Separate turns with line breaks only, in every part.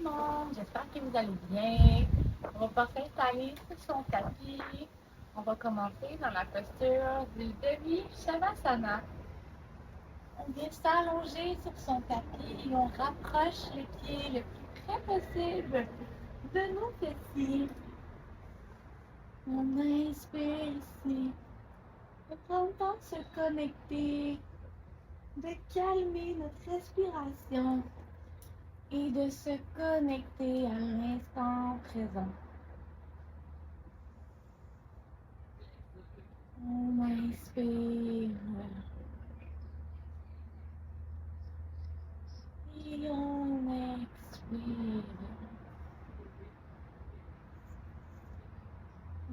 le monde, j'espère que vous allez bien. On va s'installer sur son tapis. On va commencer dans la posture du demi-shavasana. On vient s'allonger sur son tapis et on rapproche les pieds le plus près possible de nos fessiers. On inspire ici. On prend le temps de se connecter, de calmer notre respiration et de se connecter à l'instant présent. On inspire et on expire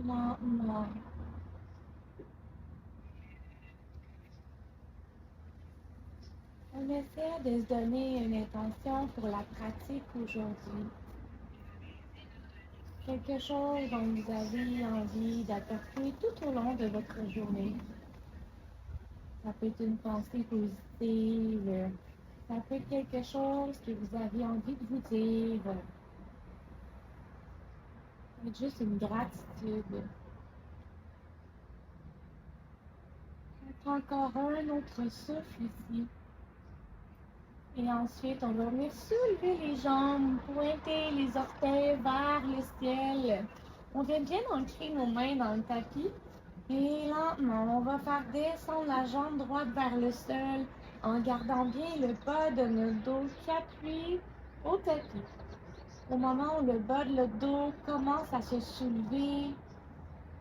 lentement. On essaie de se donner une intention pour la pratique aujourd'hui. Quelque chose dont vous avez envie d'apporter tout au long de votre journée. Ça peut être une pensée positive, ça peut être quelque chose que vous avez envie de vous dire. C'est juste une gratitude. Encore un autre souffle ici. Et ensuite, on va venir soulever les jambes, pointer les orteils vers le ciel. On vient bien ancrer nos mains dans le tapis. Et lentement, on va faire descendre la jambe droite vers le sol en gardant bien le bas de notre dos qui appuie au tapis. Au moment où le bas de notre dos commence à se soulever,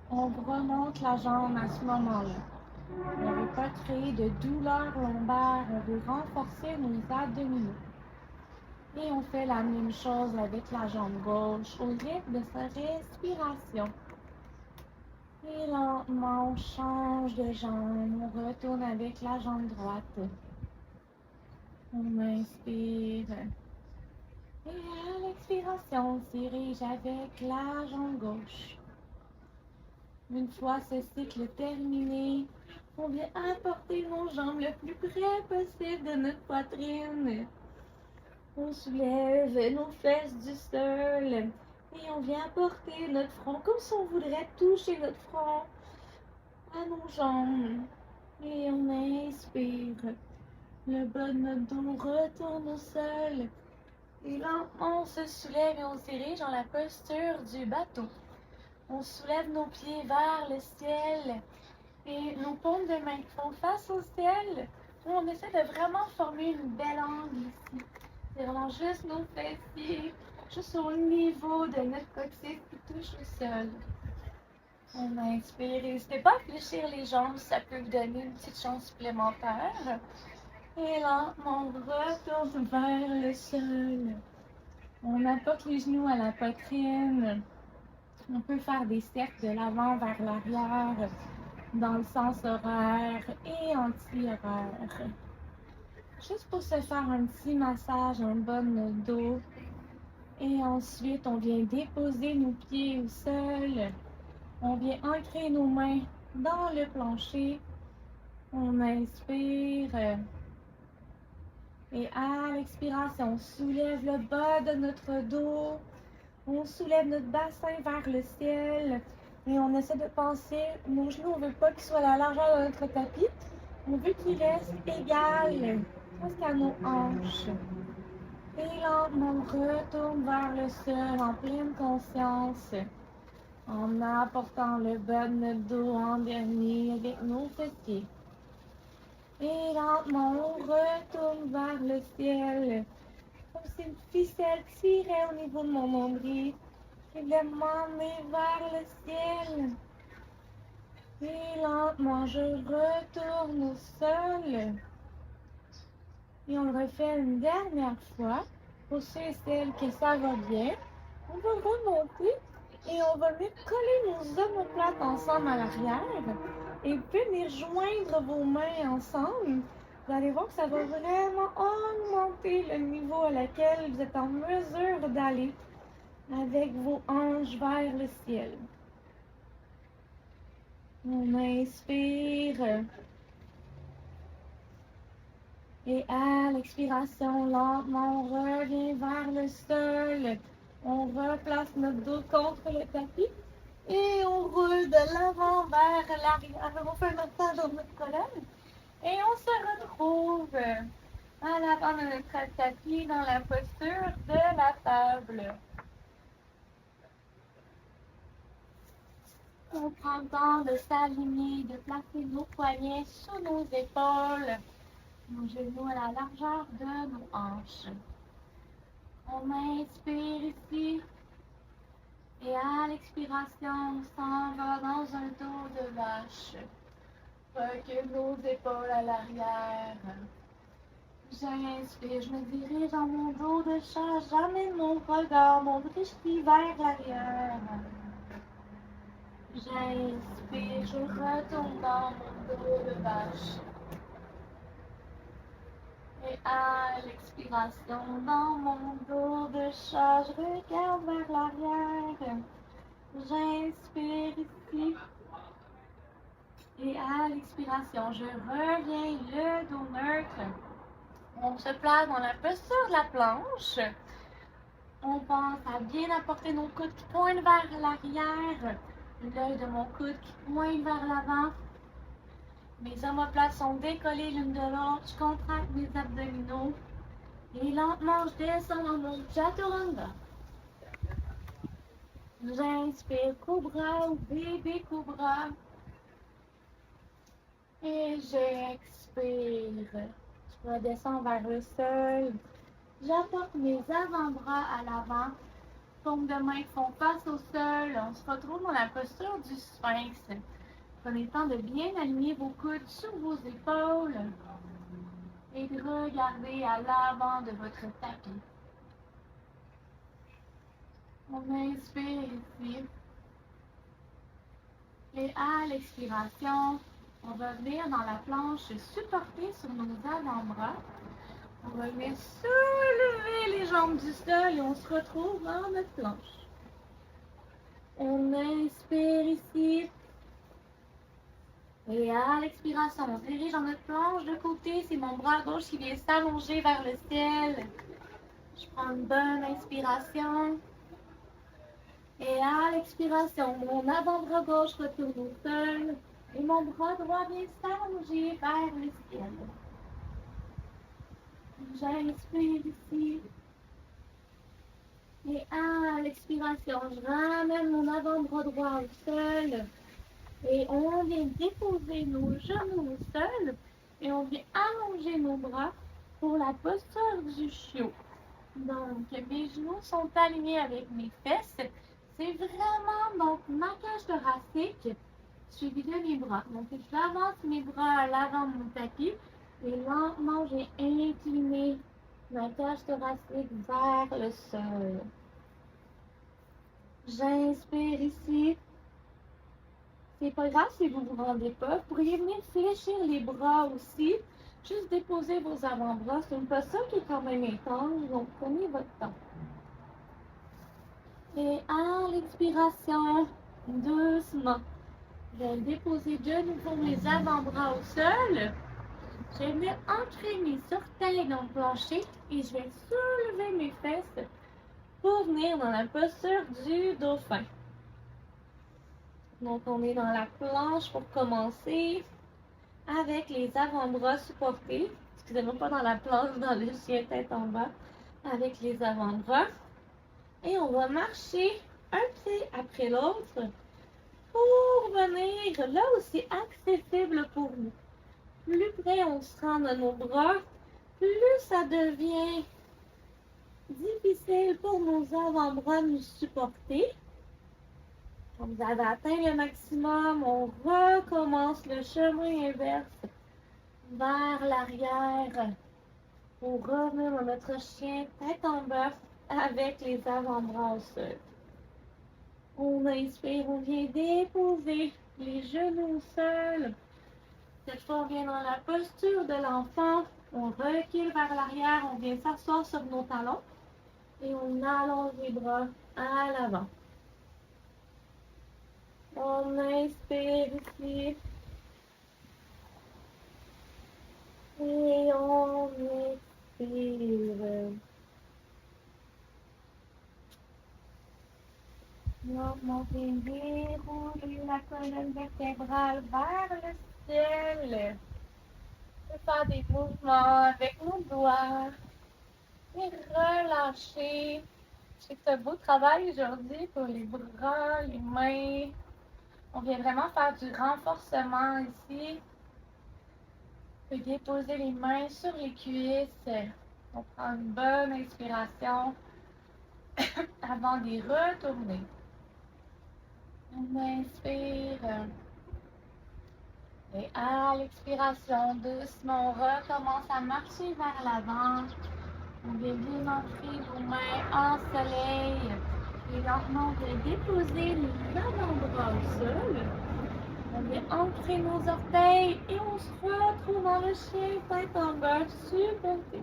on remonte la jambe à ce moment-là. On ne veut pas créer de douleur lombaire, on veut renforcer nos abdominaux. Et on fait la même chose avec la jambe gauche au rythme de sa respiration. Et lentement, on change de jambe, on retourne avec la jambe droite. On inspire. Et à l'expiration, on se dirige avec la jambe gauche. Une fois ce cycle terminé, on vient apporter nos jambes le plus près possible de notre poitrine. On soulève nos fesses du sol et on vient apporter notre front comme si on voudrait toucher notre front à nos jambes. Et on inspire. Le bas de notre dos retourne au sol. Et lentement, on se soulève et on se dirige dans la posture du bateau. On soulève nos pieds vers le ciel et nos paumes de main font face au ciel. On essaie de vraiment former une belle angle ici. C'est vraiment juste nos fessiers, juste au niveau de notre coccyx qui touche au sol. On inspire. N'hésitez pas à fléchir les jambes, ça peut vous donner une petite chance supplémentaire. Et lentement, on retourne vers le sol. On apporte les genoux à la poitrine. On peut faire des cercles de l'avant vers l'arrière, dans le sens horaire et anti-horaire. Juste pour se faire un petit massage en bas de notre dos. Et ensuite, on vient déposer nos pieds au sol. On vient ancrer nos mains dans le plancher. On inspire. Et à l'expiration, on soulève le bas de notre dos. On soulève notre bassin vers le ciel. Et on essaie de penser, nos genoux, on ne veut pas qu'ils soient à la largeur de notre tapis. On veut qu'ils restent égales jusqu'à nos hanches. Et lentement, on retourne vers le sol en pleine conscience. En apportant le bas de notre dos en dernier avec nos fessiers. Et lentement, on retourne vers le ciel. Comme si une ficelle tirait au niveau de mon nombril. Et de m'emmener vers le ciel. Et lentement, je retourne au sol. Et on le refait une dernière fois. Pour ceux et celles que ça va bien, on va remonter et on va venir coller nos omoplates ensemble à l'arrière. Et puis venir joindre vos mains ensemble. Vous allez voir que ça va vraiment augmenter le niveau à laquelle vous êtes en mesure d'aller avec vos hanches vers le ciel. On inspire. Et à l'expiration, lentement, on revient vers le le sol. On replace notre dos contre le tapis. Et on roule de l'avant vers l'arrière. On fait un massage dans notre colonne. Et on se retrouve à l'avant de notre tapis dans la posture de la table. On prend le temps de s'aligner, de placer nos poignets sous nos épaules, nos genoux à la largeur de nos hanches. On inspire ici et à l'expiration, on s'en va dans un dos de vache. Recule nos épaules à l'arrière. J'inspire, je me dirige dans mon dos de chat, j'amène mon regard, mon dristis vers l'arrière. J'inspire, je retourne dans mon dos de vache. Et à l'expiration, dans mon dos de chat, je regarde vers l'arrière. J'inspire ici. Et à l'expiration, je reviens le dos neutre. On se place dans la posture de la planche. On pense à bien apporter nos coudes qui pointent vers l'arrière. L'œil de mon coude qui pointe vers l'avant. Mes omoplates sont décollées l'une de l'autre. Je contracte mes abdominaux. Et lentement, je descends dans mon chaturanga. J'inspire cobra ou bébé cobra. Et j'expire. Je redescends vers le sol. J'apporte mes avant-bras à l'avant. Paumes de main font face au sol. On se retrouve dans la posture du sphinx. Prenez le temps de bien aligner vos coudes sur vos épaules et de regarder à l'avant de votre tapis. On inspire ici. Et à l'expiration, on va venir dans la planche supportée sur nos avant-bras. On va venir soulever les jambes du sol et on se retrouve dans notre planche. On inspire ici. Et à l'expiration, on se dirige dans notre planche de côté. C'est mon bras gauche qui vient s'allonger vers le ciel. Je prends une bonne inspiration. Et à l'expiration, mon avant-bras gauche retourne au sol. Et mon bras droit vient s'allonger vers le ciel. J'inspire ici. Et à l'expiration, je ramène mon avant-bras droit au sol. Et on vient déposer nos genoux au sol. Et on vient allonger nos bras pour la posture du chiot. Donc, mes genoux sont alignés avec mes fesses. C'est vraiment donc ma cage thoracique suivie de mes bras. Donc, j'avance mes bras à l'avant de mon tapis et lentement, j'ai incliné ma cage thoracique vers le sol. J'inspire ici. C'est pas grave si vous ne vous rendez pas. Vous pourriez venir fléchir les bras aussi. Juste déposer vos avant-bras. C'est une posture qui est quand même intense, donc prenez votre temps. Et à l'expiration, doucement, je vais déposer de nouveau mes avant-bras au sol. Je vais venir ancrer mes orteils dans le plancher et je vais soulever mes fesses pour venir dans la posture du dauphin. Donc, on est dans la planche pour commencer avec les avant-bras supportés. Excusez-moi, pas dans la planche, dans le chien tête en bas, avec les avant-bras. Et on va marcher un pied après l'autre pour venir là aussi accessible pour nous. Plus près on se rend de nos bras, plus ça devient difficile pour nos avant-bras de nous supporter. Quand vous avez atteint le maximum, on recommence le chemin inverse vers l'arrière pour revenir dans notre chien tête en bas avec les avant-bras au sol. On inspire, on vient déposer les genoux au sol. Cette fois, on vient dans la posture de l'enfant. On recule vers l'arrière, on vient s'asseoir sur nos talons et on allonge les bras à l'avant. On inspire ici. Et on expire. Lentement dérouler la colonne vertébrale vers le ciel. Je vais faire des mouvements avec mon doigt et relâcher. Je fais un beau travail aujourd'hui pour les bras, les mains. On vient vraiment faire du renforcement ici. On peut déposer les mains sur les cuisses. On prend une bonne inspiration avant d'y retourner. On inspire. Et à l'expiration, doucement, on recommence à marcher vers l'avant. On vient bien ancrer vos mains en soleil. Et lentement, on vient déposer les avant-bras au sol. On vient ancrer nos orteils et on se retrouve dans le chien tête en bas, supporté.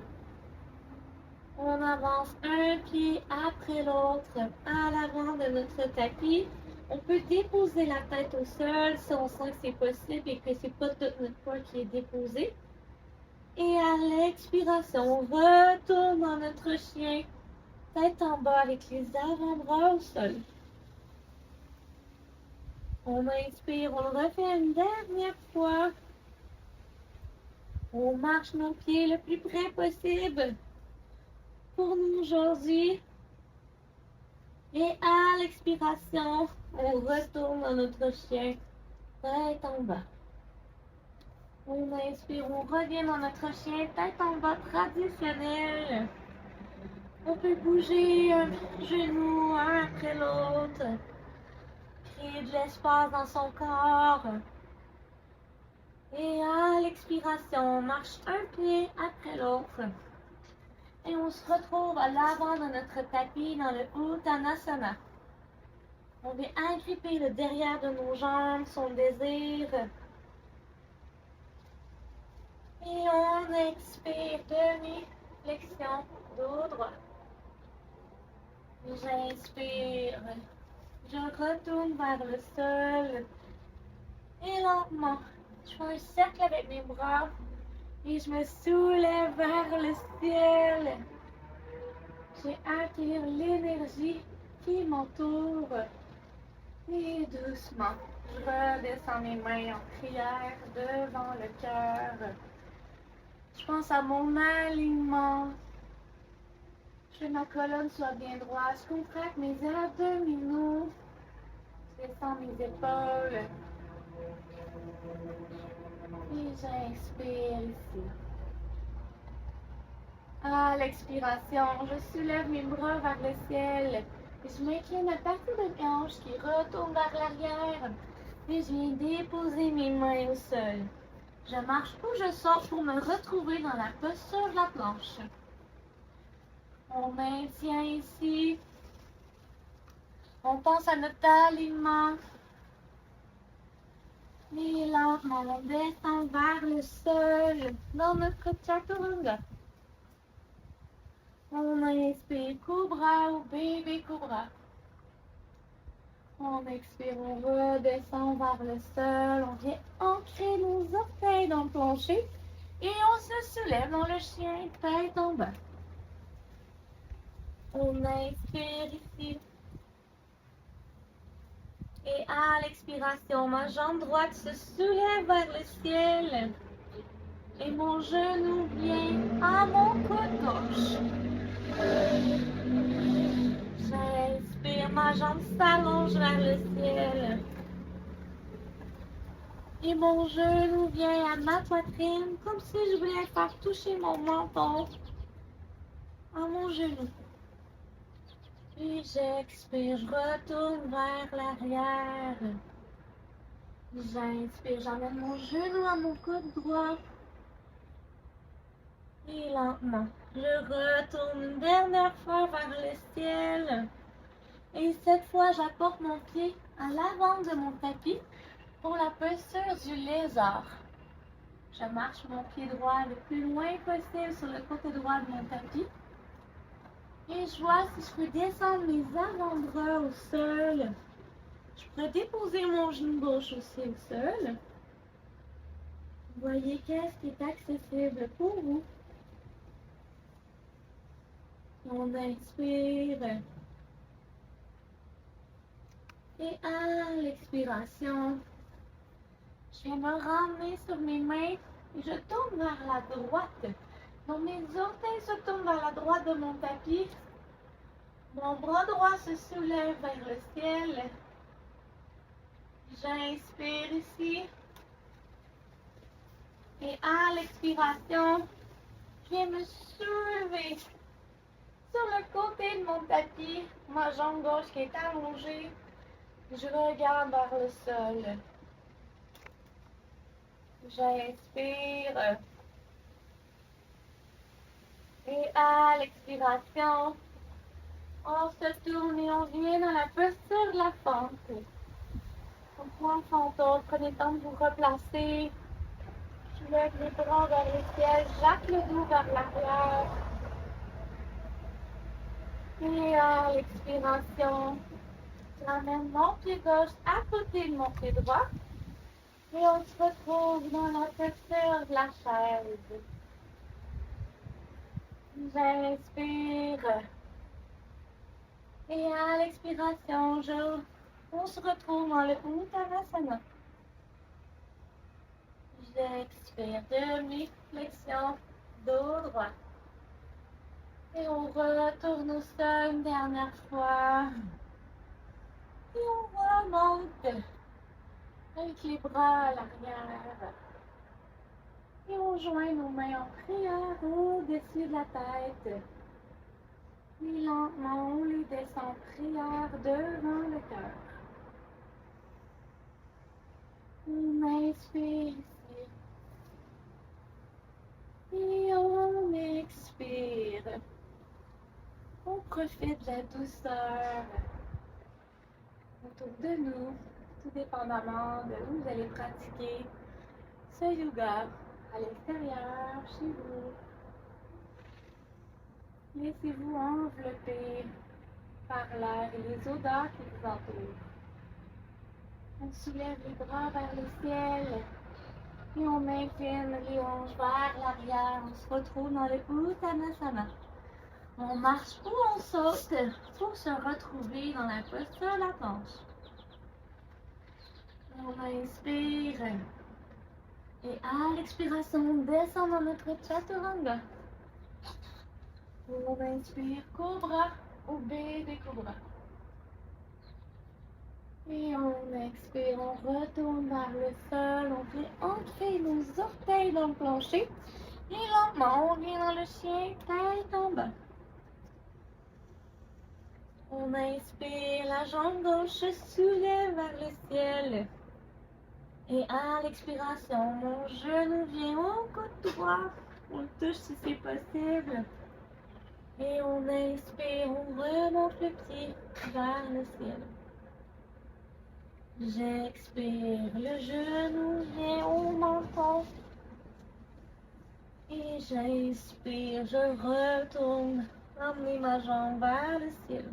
On avance un pied après l'autre à l'avant de notre tapis. On peut déposer la tête au sol si on sent que c'est possible et que c'est pas tout notre poids qui est déposé. Et à l'expiration, on retourne dans notre chien, tête en bas avec les avant-bras au sol. On inspire, on le refait une dernière fois. On marche nos pieds le plus près possible pour nous aujourd'hui. Et à l'expiration, on retourne dans notre chien, tête en bas. On inspire, on revient dans notre chien, tête en bas traditionnel. On peut bouger un genou un après l'autre. Créer de l'espace dans son corps. Et à l'expiration, on marche un pied après l'autre. Et on se retrouve à l'avant de notre tapis dans le Uttanasana. On vient agripper le derrière de nos jambes, son désir. Et on expire, demi-flexion, dos droit. J'inspire, je retourne vers le sol. Et lentement, je fais un cercle avec mes bras. Et je me soulève vers le ciel. J'accueille l'énergie qui m'entoure. Et doucement, je redescends mes mains en prière devant le cœur. Je pense à mon alignement. Je fais ma colonne soit bien droite. Je contracte mes abdominaux. Je descends mes épaules. Et j'inspire ici. À l'expiration, je soulève mes bras vers le ciel. Et je m'incline à partir de mes hanches qui retourne vers l'arrière. Et je viens déposer mes mains au sol. Je marche ou je sors pour me retrouver dans la posture de la planche. On maintient ici. On pense à notre alignement. Et lentement, on descend vers le sol dans notre chaturanga. On inspire Cobra ou bébé Cobra. On expire, on redescend vers le sol. On vient ancrer nos orteils dans le plancher. Et on se soulève dans le chien, tête en bas. On inspire ici. Et à l'expiration, ma jambe droite se soulève vers le ciel. Et mon genou vient à mon coude gauche. J'inspire, ma jambe s'allonge vers le ciel. Et mon genou vient à ma poitrine, comme si je voulais faire toucher mon menton à mon genou. Puis j'expire, je retourne vers l'arrière. J'inspire, j'emmène mon genou à mon coude droit. Et lentement, je retourne une dernière fois vers le ciel. Et cette fois, j'apporte mon pied à l'avant de mon tapis pour la posture du lézard. Je marche mon pied droit le plus loin possible sur le côté droit de mon tapis. Et je vois si je peux descendre mes avant-bras au sol. Je pourrais déposer mon genou gauche aussi au sol. Voyez qu'est-ce qui est accessible pour vous. On inspire. Et à l'expiration, je vais me ramener sur mes mains et je tourne vers la droite. Donc mes orteils se tournent vers la droite de mon tapis. Mon bras droit se soulève vers le ciel. J'inspire ici. Et à l'expiration, je viens me soulever sur le côté de mon tapis, ma jambe gauche qui est allongée. Je regarde vers le sol. J'inspire. Et à l'expiration, on se tourne et on vient dans la posture de la fente. On prend fantôme, prenez le temps de vous replacer. Je lève les bras vers le ciel, j'acte le dos vers l'arrière. Et à l'expiration, j'amène mon pied gauche à côté de mon pied droit. Et on se retrouve dans la posture de la chaise. J'inspire. Et à l'expiration, on se retrouve dans le Uttanasana. J'expire, demi-flexion, dos droit. Et on retourne au sol une dernière fois. Et on remonte avec les bras à l'arrière. Et on joint nos mains en prière au-dessus de la tête. Et lentement, on les descend en prière devant le cœur. On inspire ici. Et on expire. On profite de la douceur autour de nous, tout dépendamment de où vous allez pratiquer ce yoga à l'extérieur, chez vous. Laissez-vous envelopper par l'air et les odeurs qui vous entourent. On soulève les bras vers le ciel et on incline les hanches vers l'arrière. On se retrouve dans le Uttanasana. On marche ou on saute pour se retrouver dans la posture de la planche. On inspire. Et à l'expiration, on descend dans notre Chaturanga. On inspire Cobra ou bébé Cobra. Et on expire, on retourne vers le sol, on fait ancrer nos orteils dans le plancher. Et lentement, on vient dans le chien, tête en bas. On inspire, la jambe gauche se soulève vers le ciel. Et à l'expiration, mon genou vient au côté droit. On le touche si c'est possible. Et on inspire, on remonte le pied vers le ciel. J'expire, le genou vient au menton. Et j'inspire, je retourne, emmener ma jambe vers le ciel.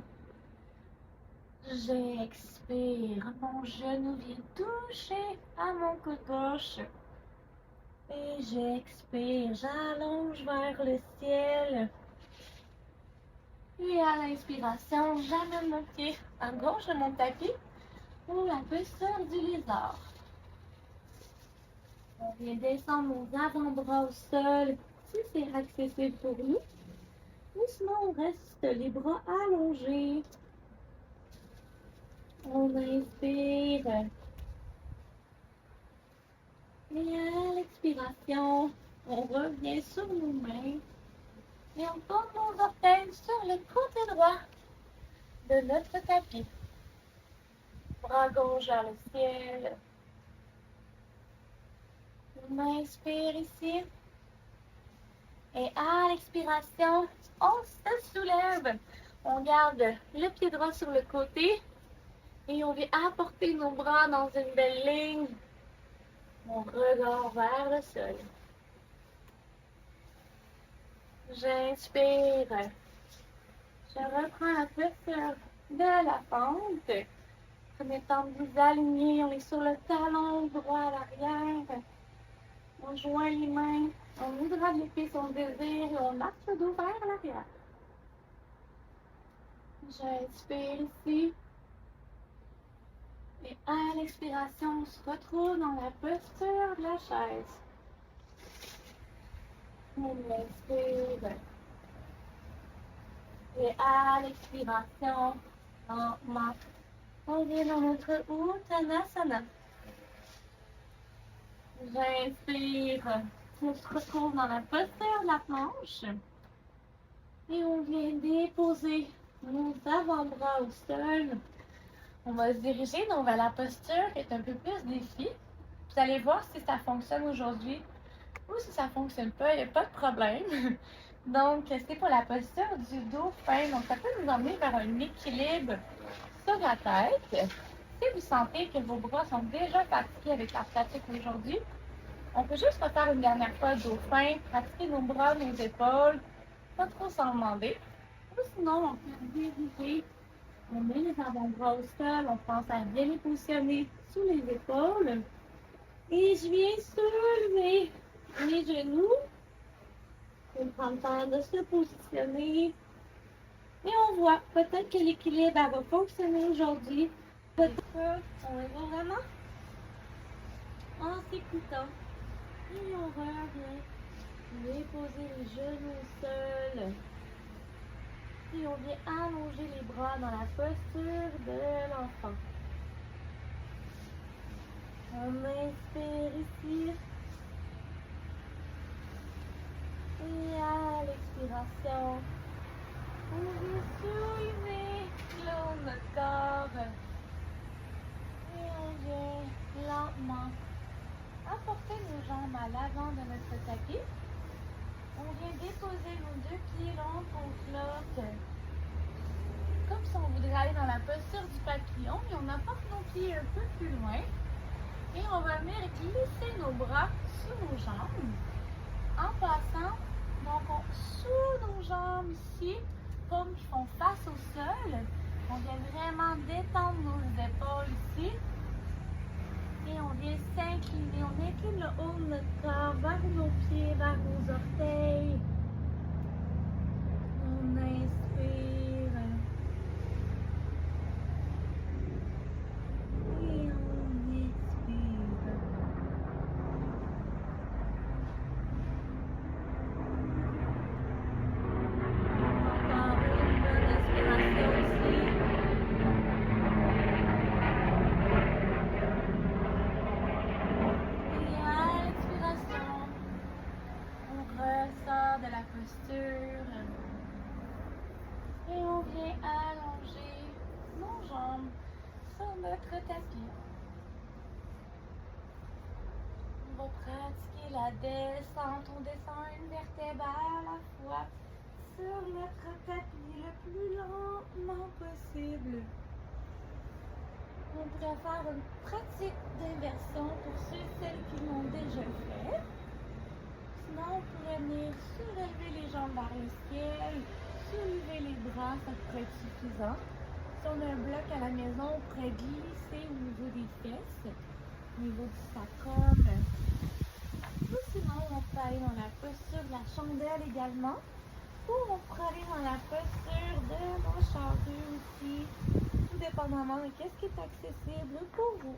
J'expire, mon genou vient toucher à mon coude gauche. Et j'expire, j'allonge vers le ciel. Et à l'inspiration, j'amène mon pied à gauche de mon tapis pour la posture du lézard. On vient descendre nos avant-bras au sol si c'est accessible pour nous. Ou sinon, on reste les bras allongés. On inspire. Et à l'expiration, on revient sur nos mains. Et on tourne nos orteils sur le côté droit de notre tapis. Bras gauche vers le ciel. On inspire ici. Et à l'expiration, on se soulève. On garde le pied droit sur le côté. Et on vient apporter nos bras dans une belle ligne. On regarde vers le sol. J'inspire. Je reprends la posture de la fente. Prenez le temps de vous aligner. On est sur le talon droit à l'arrière. On joint les mains. On voudra les pieds son désir et on marche le dos vers l'arrière. J'inspire ici. Et à l'expiration, on se retrouve dans la posture de la chaise. On expire. Et à l'expiration, lentement, on vient dans notre Uttanasana. J'inspire. On se retrouve dans la posture de la planche. Et on vient déposer nos avant-bras au sol. On va se diriger donc vers la posture qui est un peu plus défi. Vous allez voir si ça fonctionne aujourd'hui ou si ça ne fonctionne pas, il n'y a pas de problème. Donc, c'est pour la posture du dauphin. Donc, ça peut nous emmener vers un équilibre sur la tête. Si vous sentez que vos bras sont déjà fatigués avec la pratique aujourd'hui, on peut juste refaire une dernière fois le dauphin, pratiquer nos bras, nos épaules, pas trop s'en demander. Ou sinon, on peut diriger. On met les avant-bras au sol, on pense à bien les positionner sous les épaules. Et je viens soulever les genoux. On prend le temps de se positionner. Et on voit peut-être que l'équilibre va fonctionner aujourd'hui. Peut-être qu'on le voit vraiment en s'écoutant. Et on revient déposer les genoux au sol. Et on vient allonger les bras dans la posture de l'enfant. On inspire ici. Et à l'expiration, on vient soulever le haut de notre corps. Et on vient lentement apporter nos jambes à l'avant de notre tapis. On vient déposer nos deux pieds l'un contre l'autre. Comme si on voudrait aller dans la posture du papillon, et on apporte nos pieds un peu plus loin. Et on va venir glisser nos bras sous nos jambes. En passant, donc sous nos jambes ici, paumes qui font face au sol. On vient vraiment détendre nos épaules ici. Et on vient s'incliner. On incline le haut de notre corps vers nos pieds, vers nos orteils. On inspire. Et on expire. Encore une bonne inspiration ici. Et à l'expiration, on ressort de la posture. Et on vient allonger nos jambes sur notre tapis. On va pratiquer la descente. On descend une vertèbre à la fois sur notre tapis le plus lentement possible. On pourrait faire une pratique d'inversion pour ceux et celles qui l'ont déjà fait. Sinon, on pourrait venir surélever les jambes vers le ciel, soulever les bras, ça pourrait être suffisant. Si on a un bloc à la maison, on pourrait glisser au niveau des fesses, au niveau du sacrum. Ou sinon, on peut aller dans la posture de la chandelle également. Ou on pourrait aller dans la posture de nos charrues aussi, tout dépendamment de ce qui est accessible pour vous.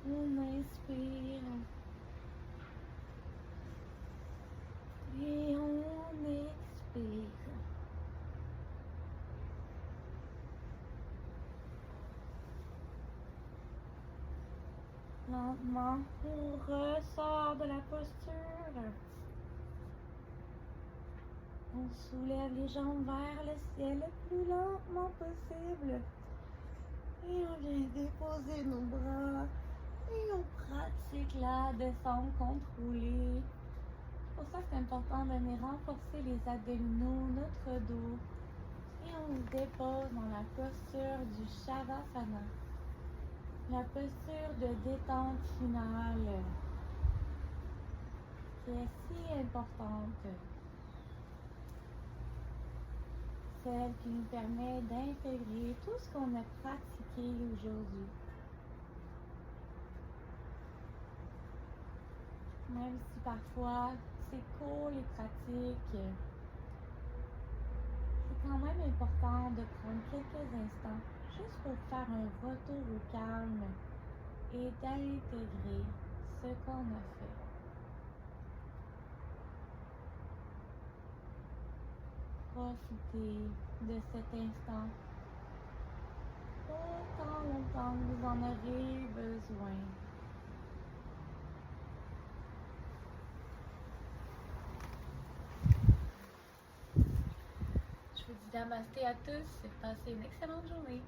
On inspire. Et on expire. Lentement, on ressort de la posture. On soulève les jambes vers le ciel le plus lentement possible. Et on vient déposer nos bras. Et on pratique la descente contrôlée. C'est pour ça que c'est important de venir renforcer les abdominaux, notre dos. Et on se dépose dans la posture du Shavasana. La posture de détente finale qui est si importante. Celle qui nous permet d'intégrer tout ce qu'on a pratiqué aujourd'hui. Même si parfois c'est court les pratiques, c'est quand même important de prendre quelques instants juste pour faire un retour au calme et d'intégrer ce qu'on a fait. Profitez de cet instant autant longtemps que vous en aurez besoin. Je vous dis namasté à tous et passez une excellente journée.